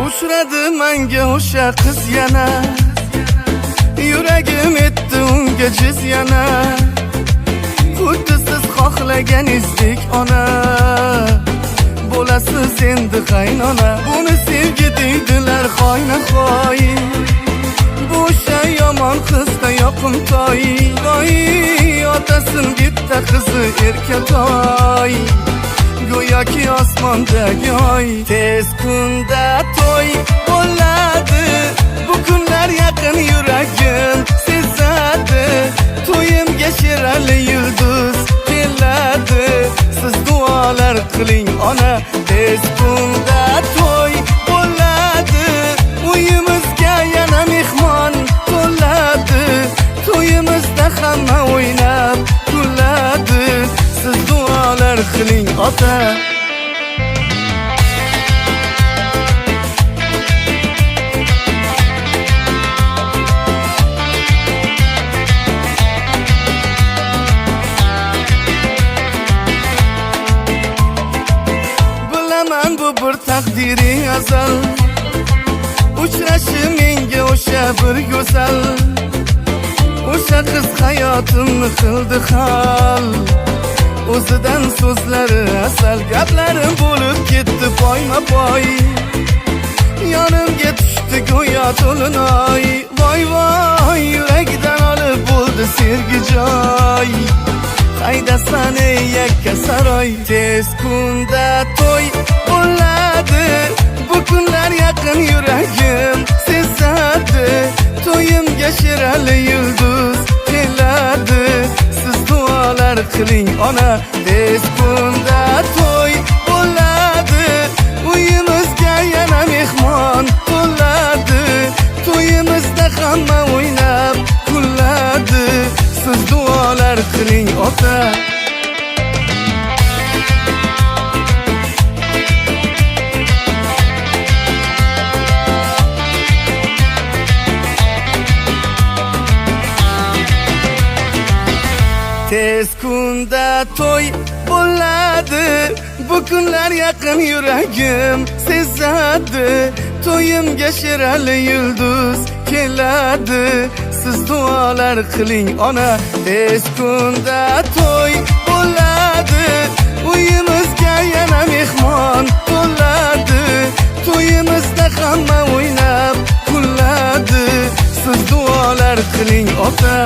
Uchradi menga o'sha qiz yana, yuragim etdi unga jiz yana. Xuddi siz xohlaganingizdek ona, bo'lasiz endi qaynona. Buni sevgi deydilar xoyna-xoy, bu o'sha yomon qizda yoqimtoy. Voy, otasin bitta qizi erkatoy, go'yoki osmondagi oy. Tez kunda to'y bo'ladi, bu kunlar yaqin yuragim sezadi. To'yimga shirali yulduz keladi, siz duolar qiling ona. Tez kunda to'y bo'ladi, uyimizga yana mehmon to'ladi. To'yimizda hamma o'ynab kuladi, siz duolar qiling ota. Bilaman bu bir taqdiri azal, uchrashi menga o'sha bir go'zal. O'sha qiz hayotimni qildi hal, o'zidan so'zlari asal. Gaplarim bo'lib ketdi poyma-poy, yonimga tushdi go'yo to'linoy. Voy voy, yuragidan olib bo'ldi sevgi joy. Haydasan ey yakka saroy. Tez kunda to'y bo'ladi, bu kunlar yaqin yuragim sezadi. To'yimga shirali yulduz keladi, siz duolar qiling ona. Tez kunda to'y bo'ladi, uyimizga yana mehmon to'ladi. To'yimizda hamma o'ynab kuladi, siz duolar qiling ota. Tez kunda to'y bo'ladi, bu kunlar yaqin yuragim sezadi. To'yimga shirali yulduz keladi, siz duolar qiling ona. Tez kunda to'y bo'ladi, uyimizga yana mehmon to'ladi. To'yimizda hamma o'ynab kuladi, siz duolar qiling ota.